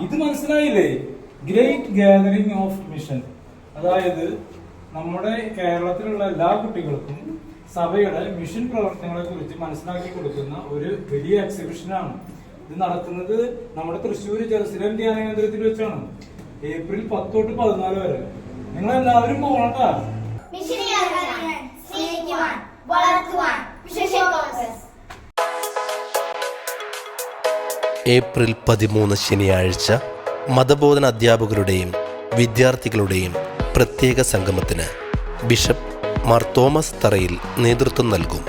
ഇത് മനസ്സിലായില്ലേ? Great gathering of mission. അതായത് നമ്മുടെ കേരളത്തിലുള്ള എല്ലാ കുട്ടികൾക്കും സഭയുടെ മിഷൻ പ്രവർത്തനങ്ങളെ കുറിച്ച് മനസ്സിലാക്കി കൊടുക്കുന്ന ഒരു വലിയ എക്സിബിഷനാണ്. ഇത് നടക്കുന്നത് നമ്മുടെ തൃശ്ശൂർ ജെറുസലേം ധ്യാന കേന്ദ്രത്തിൽ വെച്ചാണ്. ഏപ്രിൽ 10 തൊട്ട് 14 വരെ. നിങ്ങൾ എല്ലാവരും പോകണട്ടാ. ഏപ്രിൽ 13 ശനിയാഴ്ച മതബോധന അധ്യാപകരുടെയും വിദ്യാർത്ഥികളുടെയും പ്രത്യേക സംഗമത്തിന് ബിഷപ്പ് മാർ തോമസ് തറയിൽ നേതൃത്വം നൽകും.